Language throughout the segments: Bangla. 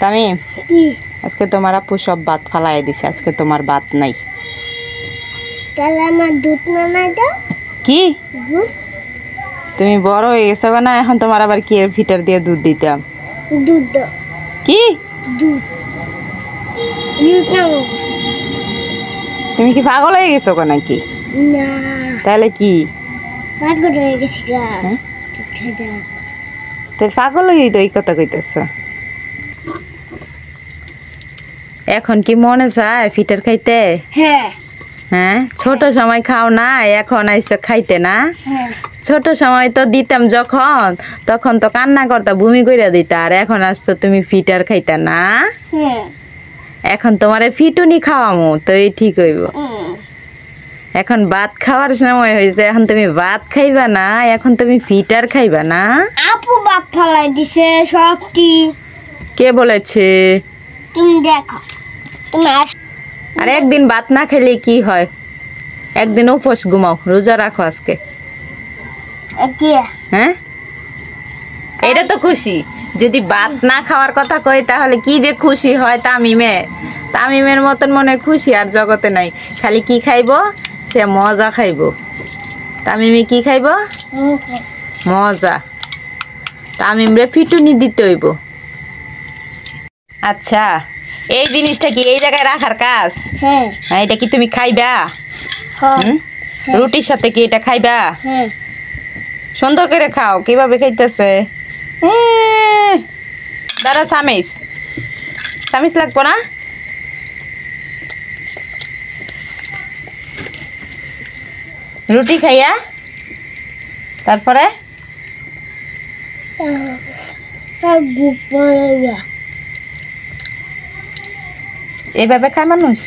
তামিম আজকে তোমার আপু সব ভাত ফালাই দিছে, আজকে তোমার ভাত নাই। তাহলে আমার দুধ নামাই দাও। কি তুমি বড় হয়ে গেছো না? এখন তোমার আবার কি ফিটার দিয়ে দুধ দিতাম? দুধ দাও। কি দুধ দুধ নাও। তুমি কি পাগল হয়ে গেছো নাকি? না তাহলে কি পাগল হয়ে গেছি গা। হ্যাঁ? খাদা তো পাগল হয়ে তো এই কথা কইতেছ। এখন কি মনে চায় ফিটার খাইতে? হ্যাঁ হ্যাঁ, ছোট সময় খাও না, এখন আইসো খাইতে না? হ্যাঁ ছোট সময় তো দিতাম যখন, তখন তো কান্না করতা, ভূমি কইরা দিতা, আর এখন আসছো তুমি ফিটার খাইতা না? হ্যাঁ এখন তোমারে ফিটুনি খাওয়ামু তো এই ঠিক হইব। এখন ভাত খাওয়ার সময় হয়েছে, এখন তুমি ভাত খাইবা না, এখন তুমি ফিটার খাইবা না? আপু ভাত ফালাই দিছে সবটি। কে বলেছে? তুমি দেখো, তুমি আর একদিন ভাত না খেলে কি হয়? একদিন উপোস ঘুমাও, রোজা রাখো আজকে। হ্যাঁ, এটা তো খুশি। যদি ভাত না খাওয়ার কথা কই তাহলে কি যে খুশি হয় তামিমের মতন মনে খুশি আর জগতে নাই। খালি কি খাইবো? সে মজা খাইবো। তামিমে কি খাইবো? মজা। তামিমরে ফিটুনি দিতে হইব। আচ্ছা, এই জিনিসটা কি এই জায়গায় রাখার কাজ? হ্যাঁ হ্যাঁ, এটা কি তুমি খাইবা? হুম? রুটির সাথে কি এটা খাইবা? হ্যাঁ সুন্দর করে খাও। কিভাবে খাইতেছে? দাঁড়া, সামিস লাগবো না? রুটি খাইয়া তারপরে এইভাবে খায় মানুষ?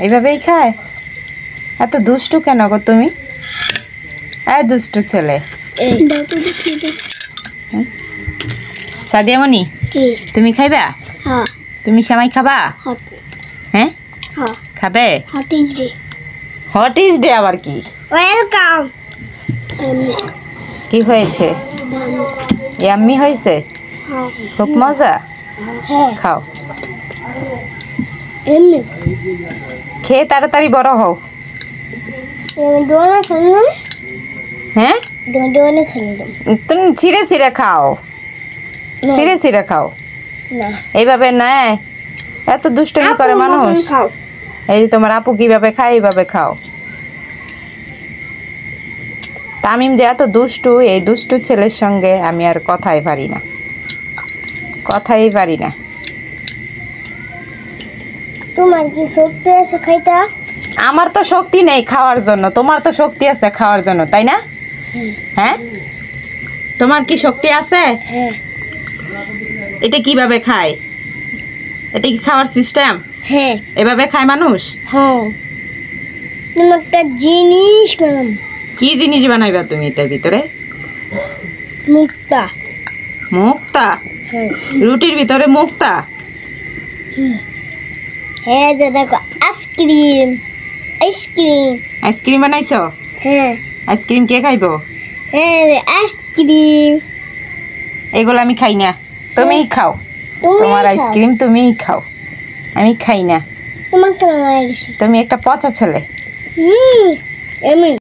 এইভাবেই খায়? এত দুষ্টু কেন গো তুমি? দুষ্টু ছেলে। সাদিয়ামণি, তুমি খাইবা? তুমি সেমাই খাবা? হ্যাঁ, খাবে? হট ইজ ডে আবার কি? ওয়েলকাম। কি হয়েছে? ইয়াম্মি হয়েছে? খুব মজা। খাও, খেয়ে তাড়াতাড়ি বড় হও। হ্যাঁ, তুমি ছিঁড়ে ছিঁড়ে খাও, ছিঁড়ে ছিঁড়ে খাও। এইভাবে নেয়? এত দুষ্টুমি করে মানুষ? এই যে তোমার আপু কিভাবে খায় এইভাবে খাও। তামিম যে এত দুষ্টু, এই দুষ্টু ছেলের সঙ্গে আমি আর কথাই পারি না। তোমার কি শক্তি আছে খাইতা? আমার তো শক্তি নেই খাওয়ার জন্য, তোমার তো শক্তি আছে খাওয়ার জন্য, তাই না? হ্যাঁ, তোমার কি শক্তি আছে? এটা কিভাবে খায়? এটা কি খাওয়ার সিস্টেম? হ্যাঁ, এভাবে খায় মানুষ? হ্যাঁ। তুমি একটা জিনিস বানাম। কি জিনিস বানাইবা তুমি এটার ভিতরে? মুক্তা। মুক্তা? হ্যাঁ। রুটির ভিতরে মুক্তা? হ্যাঁ, যে দেখো আইসক্রিম। আইসক্রিম বানাইছো? হ্যাঁ। আইসক্রিম কে খাইবো? হ্যাঁ, আইসক্রিম। এগুলো আমি খাই না, তুমিই খাও। তোমার আইসক্রিম তুমিই খাও, আমি খাই না। তোমার কেমন লাগে? তুমি একটা পচা ছেলে। এমন